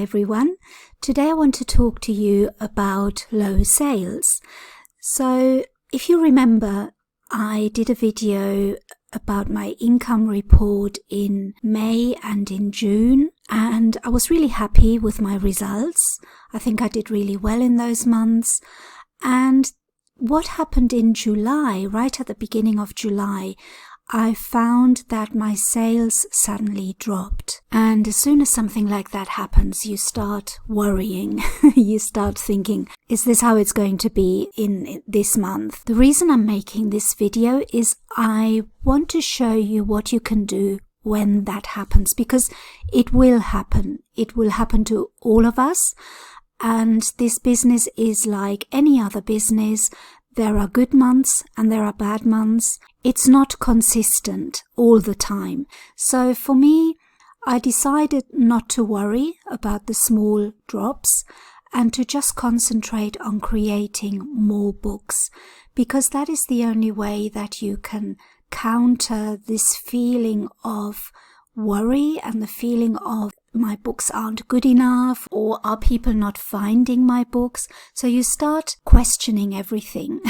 everyone. Today I want to talk to you about low sales. So if you remember, I did a video about my income report in May and in June, and I was really happy with my results. I think I did really well in those months. And what happened in July, right at the beginning of July, I found that my sales suddenly dropped. And as soon as something like that happens, you start worrying. You start thinking, is this how it's going to be in this month? The reason I'm making this video is I want to show you what you can do when that happens, because it will happen. It will happen to all of us. And this business is like any other business. There are good months and there are bad months. It's not consistent all the time. So for me, I decided not to worry about the small drops and to just concentrate on creating more books, because that is the only way that you can counter this feeling of worry and the feeling of my books aren't good enough, or are people not finding my books? So you start questioning everything.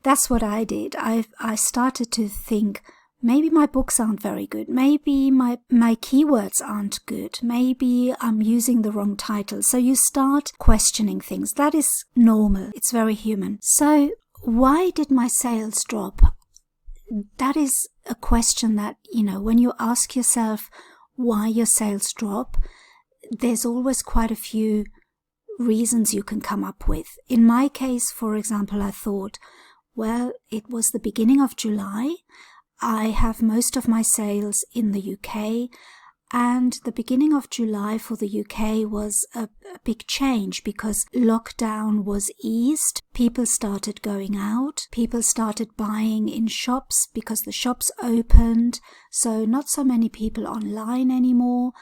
That's what I did. I started to think, maybe my books aren't very good. Maybe my keywords aren't good. Maybe I'm using the wrong title. So you start questioning things. That is normal. It's very human. So why did my sales drop? That is a question that, when you ask yourself why your sales drop, there's always quite a few reasons you can come up with. In my case, for example, I thought, well, it was the beginning of July. I have most of my sales in the UK, and the beginning of July for the UK was a big change because lockdown was eased. People started going out. People started buying in shops because the shops opened. So not so many people online anymore.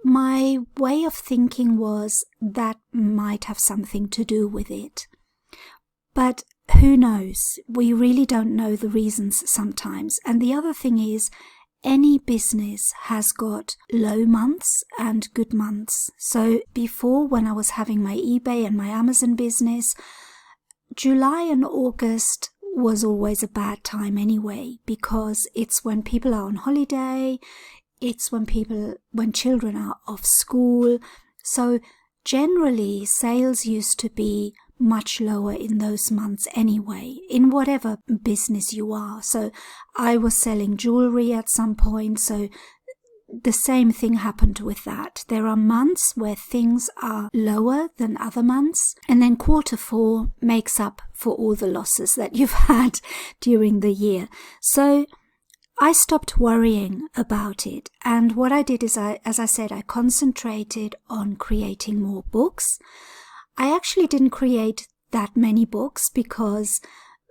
My way of thinking was that might have something to do with it. But who knows? We really don't know the reasons sometimes. And the other thing is, any business has got low months and good months. So before, when I was having my eBay and my Amazon business, July and August was always a bad time anyway, because it's when people are on holiday, it's when children are off school. So generally sales used to be much lower in those months anyway, in whatever business you are. So I was selling jewelry at some point, so the same thing happened with that. There are months where things are lower than other months, and then quarter 4 makes up for all the losses that you've had during the year. So I stopped worrying about it, and what I did is, as I said, I concentrated on creating more books. I actually didn't create that many books because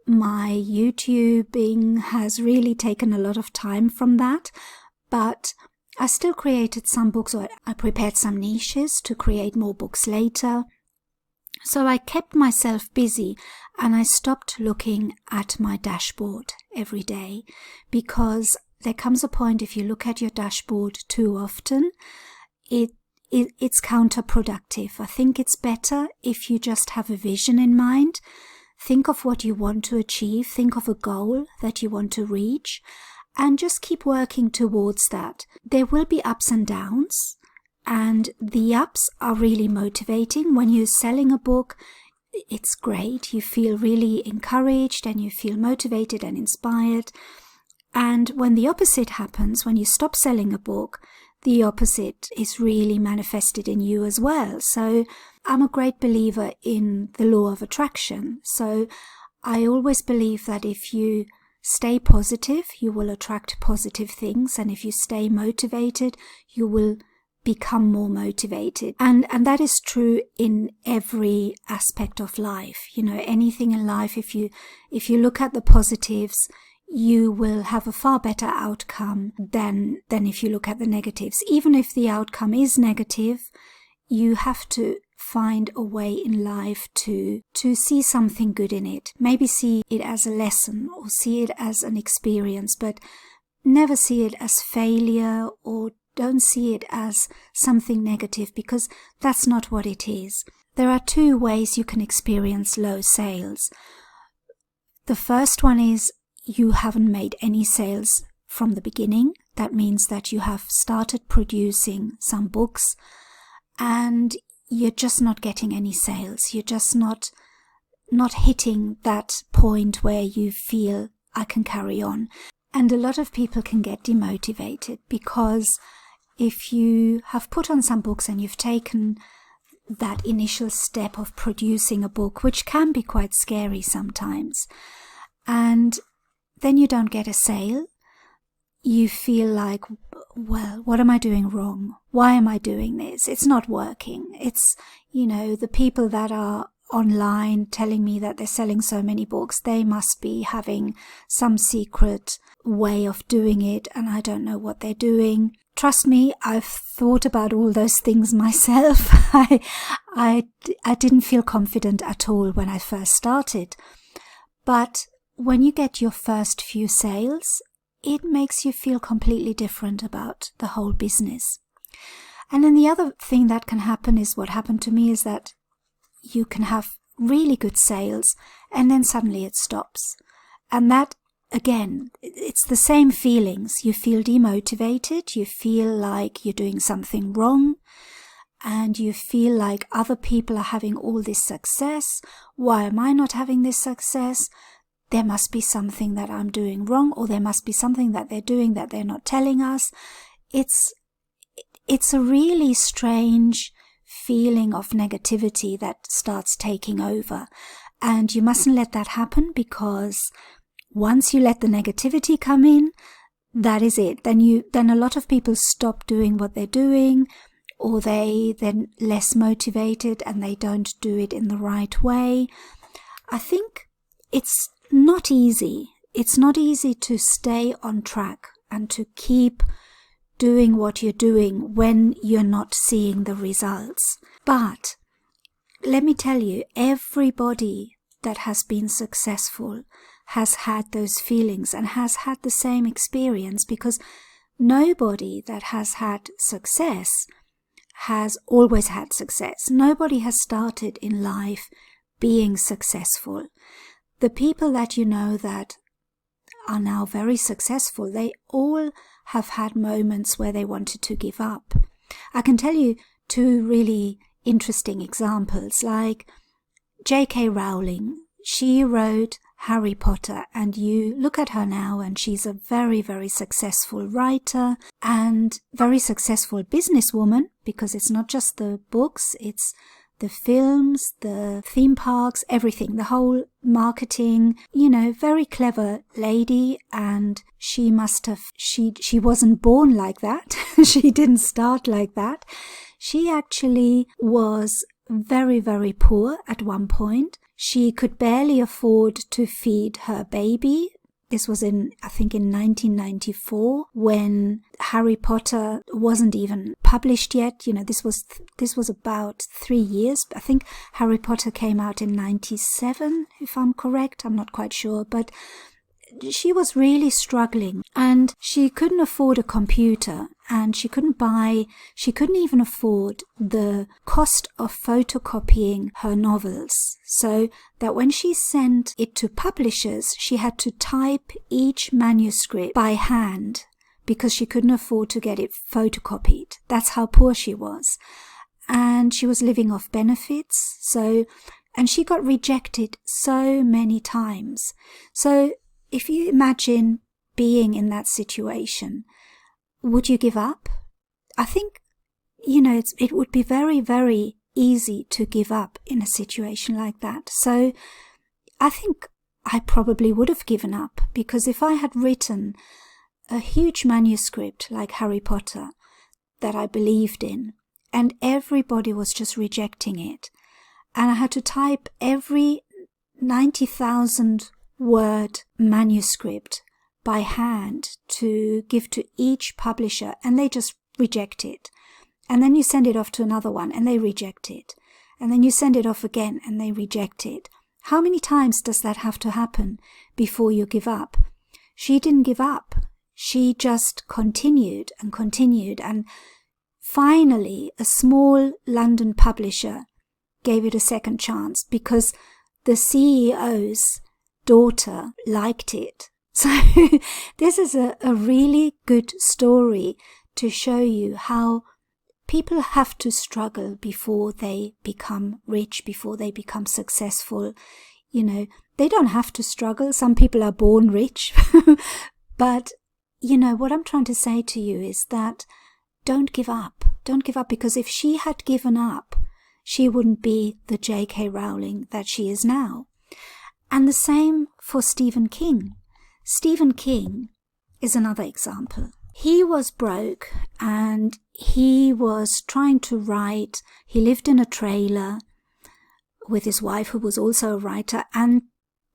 my YouTubing has really taken a lot of time from that, but I still created some books, or I prepared some niches to create more books later. So I kept myself busy, and I stopped looking at my dashboard every day, because there comes a point, if you look at your dashboard too often, it's counterproductive. I think it's better if you just have a vision in mind. Think of what you want to achieve. Think of a goal that you want to reach, and just keep working towards that. There will be ups and downs, and the ups are really motivating. When you're selling a book, it's great. You feel really encouraged and you feel motivated and inspired. And when the opposite happens, when you stop selling a book, the opposite is really manifested in you as well. So I'm a great believer in the law of attraction. So I always believe that if you stay positive, you will attract positive things. And if you stay motivated, you will become more motivated. And that is true in every aspect of life. Anything in life, if you look at the positives, you will have a far better outcome than if you look at the negatives. Even if the outcome is negative, you have to find a way in life to see something good in it. Maybe see it as a lesson or see it as an experience, but never see it as failure or don't see it as something negative, because that's not what it is. There are two ways you can experience low sales. The first one is you haven't made any sales from the beginning. That means that you have started producing some books and you're just not getting any sales. You're just not hitting that point where you feel I can carry on. And a lot of people can get demotivated, because if you have put on some books and you've taken that initial step of producing a book, which can be quite scary sometimes, and then you don't get a sale, you feel like, well, what am I doing wrong? Why am I doing this? It's not working. It's, the people that are online telling me that they're selling so many books, they must be having some secret way of doing it, and I don't know what they're doing. Trust me, I've thought about all those things myself. I didn't feel confident at all when I first started. But when you get your first few sales, it makes you feel completely different about the whole business. And then the other thing that can happen is what happened to me, is that you can have really good sales and then suddenly it stops. And that, again, it's the same feelings. You feel demotivated, you feel like you're doing something wrong, and you feel like other people are having all this success. Why am I not having this success? There must be something that I'm doing wrong, or there must be something that they're doing that they're not telling us. It's a really strange feeling of negativity that starts taking over. And you mustn't let that happen, because once you let the negativity come in, that is it. Then a lot of people stop doing what they're doing, or they're less motivated and they don't do it in the right way. I think it's not easy. It's not easy to stay on track and to keep doing what you're doing when you're not seeing the results. But let me tell you, everybody that has been successful has had those feelings and has had the same experience, because nobody that has had success has always had success. Nobody has started in life being successful. The people that you know that are now very successful, they all have had moments where they wanted to give up. I can tell you two really interesting examples, like J.K. Rowling. She wrote Harry Potter, and you look at her now and she's a very, very successful writer and very successful businesswoman, because it's not just the books, it's the films, the theme parks, everything, the whole marketing, very clever lady. And she wasn't born like that. She didn't start like that. She actually was very, very poor at one point. She could barely afford to feed her baby. This was I think in 1994, when Harry Potter wasn't even published yet. This was about 3 years. I think Harry Potter came out in 97, if I'm correct. I'm not quite sure, but she was really struggling, and she couldn't afford a computer, and she couldn't even afford the cost of photocopying her novels, so that when she sent it to publishers, she had to type each manuscript by hand, because she couldn't afford to get it photocopied. That's how poor she was. And she was living off benefits, and she got rejected so many times. So if you imagine being in that situation, would you give up? I think, it would be very, very easy to give up in a situation like that. So I think I probably would have given up, because if I had written a huge manuscript like Harry Potter that I believed in, and everybody was just rejecting it, and I had to type every 90,000 word manuscript by hand to give to each publisher, and they just reject it. And then you send it off to another one and they reject it. And then you send it off again and they reject it. How many times does that have to happen before you give up? She didn't give up. she just continued and continued, and finally a small London publisher gave it a second chance because the CEO's daughter liked it. So this is a really good story to show you how people have to struggle before they become rich, before they become successful. You know, they don't have to struggle. Some people are born rich. But, you know, what I'm trying to say to you is that don't give up. Don't give up, because if she had given up, she wouldn't be the J.K. Rowling that she is now. And the same for Stephen King. Stephen King is another example. He was broke and he was trying to write. He lived in a trailer with his wife, who was also a writer, and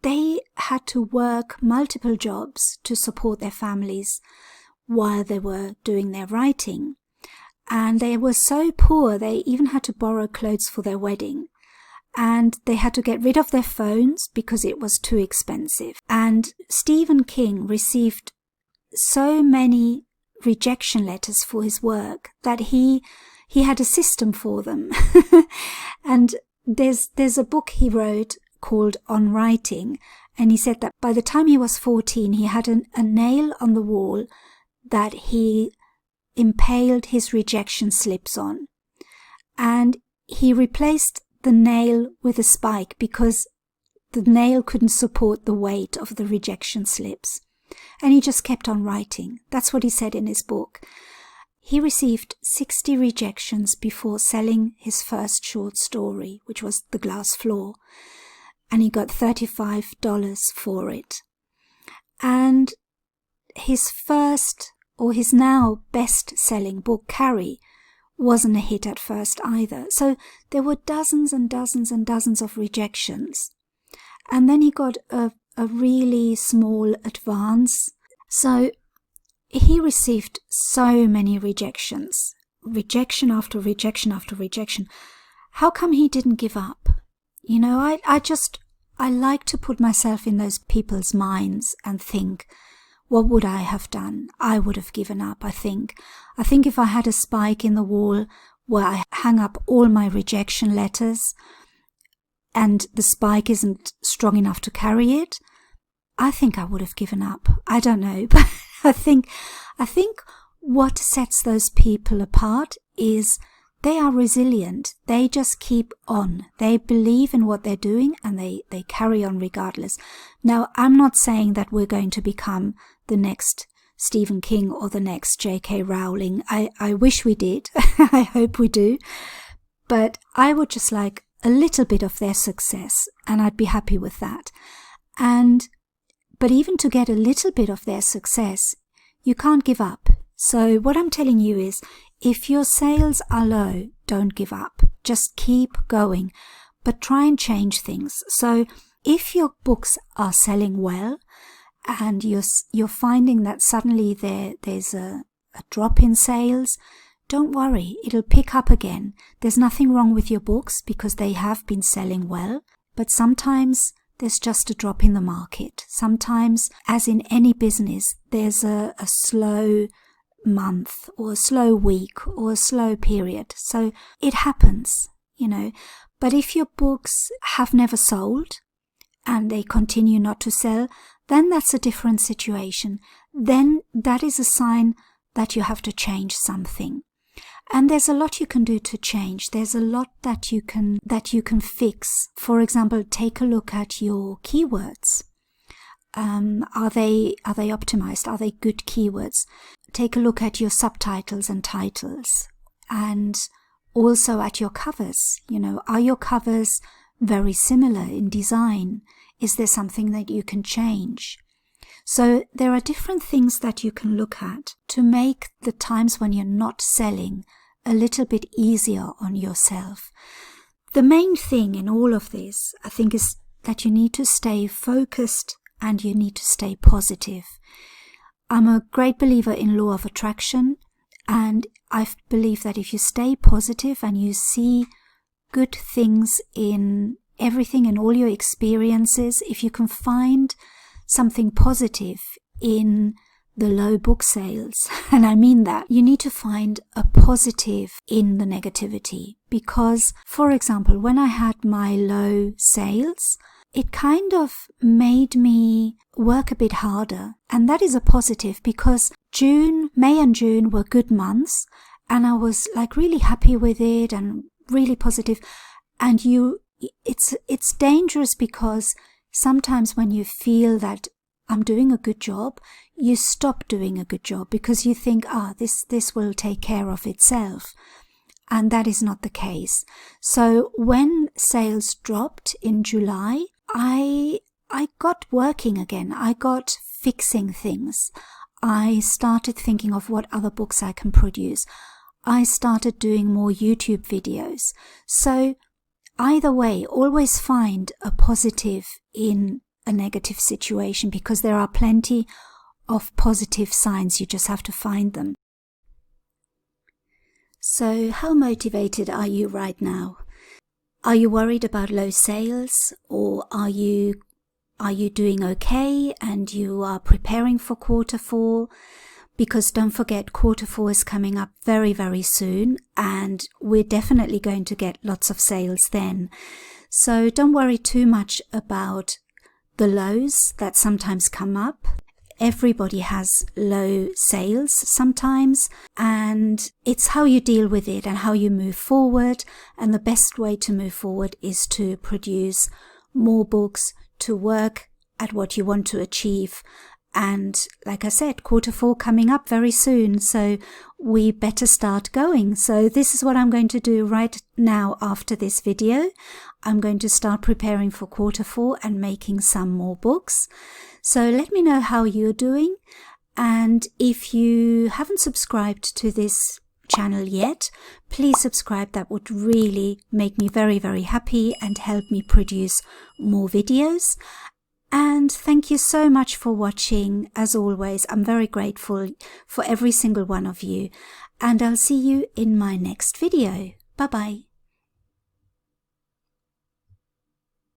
they had to work multiple jobs to support their families while they were doing their writing. And they were so poor, they even had to borrow clothes for their wedding. And they had to get rid of their phones because it was too expensive. And Stephen King received so many rejection letters for his work that he had a system for them. And there's a book he wrote called On Writing, and he said that by the time he was 14, he had a nail on the wall that he impaled his rejection slips on. And he replaced the nail with a spike because the nail couldn't support the weight of the rejection slips. And he just kept on writing. That's what he said in his book. He received 60 rejections before selling his first short story, which was The Glass Floor. And he got $35 for it. And his first, or his now best-selling book, Carrie, wasn't a hit at first either. So there were dozens and dozens and dozens of rejections. And then he got a really small advance. So he received so many rejections. Rejection after rejection after rejection. How come he didn't give up? You know, I like to put myself in those people's minds and think, what would I have done? I would have given up, I think. I think if I had a spike in the wall where I hang up all my rejection letters and the spike isn't strong enough to carry it, I think I would have given up. I don't know, but I think what sets those people apart is they are resilient. They just keep on. They believe in what they're doing and they carry on regardless. Now, I'm not saying that we're going to become the next Stephen King or the next J.K. Rowling. I wish we did. I hope we do. But I would just like a little bit of their success, and I'd be happy with that. But even to get a little bit of their success, you can't give up. So what I'm telling you is, if your sales are low, don't give up. Just keep going, but try and change things. So if your books are selling well and you're finding that suddenly there's a drop in sales, don't worry, it'll pick up again. There's nothing wrong with your books because they have been selling well, but sometimes there's just a drop in the market. Sometimes, as in any business, there's a slow month or a slow week or a slow period. So it happens, you know. But if your books have never sold and they continue not to sell, then that's a different situation. Then that is a sign that you have to change something. And there's a lot you can do to change. There's a lot that you can fix. For example, take a look at your keywords. Are they optimized? Are they good keywords? Take a look at your subtitles and titles, and also at your covers. You know, are your covers very similar in design? Is there something that you can change? So there are different things that you can look at to make the times when you're not selling a little bit easier on yourself. The main thing in all of this, I think, is that you need to stay focused and you need to stay positive. I'm a great believer in law of attraction, and I believe that if you stay positive and you see good things in everything, in all your experiences, if you can find something positive in the low book sales. And I mean that. You need to find a positive in the negativity. Because, for example, when I had my low sales, it kind of made me work a bit harder. And that is a positive because May and June were good months. And I was like really happy with it and really positive. And it's dangerous because sometimes when you feel that I'm doing a good job, you stop doing a good job because you think, this will take care of itself. And that is not the case. So when sales dropped in July, I got working again. I got fixing things. I started thinking of what other books I can produce. I started doing more YouTube videos. So either way, always find a positive in a negative situation because there are plenty of positive signs. You just have to find them. So how motivated are you right now? Are you worried about low sales, or are you doing okay and you are preparing for quarter 4? Because don't forget, quarter 4 is coming up very, very soon, and we're definitely going to get lots of sales then. So don't worry too much about the lows that sometimes come up. Everybody has low sales sometimes, and it's how you deal with it and how you move forward. And the best way to move forward is to produce more books, to work at what you want to achieve. And like I said, quarter 4 coming up very soon, so we better start going. So this is what I'm going to do right now after this video. I'm going to start preparing for quarter 4 and making some more books. So let me know how you're doing. And if you haven't subscribed to this channel yet, please subscribe. That would really make me very, very happy and help me produce more videos. And thank you so much for watching. As always, I'm very grateful for every single one of you. And I'll see you in my next video. Bye-bye.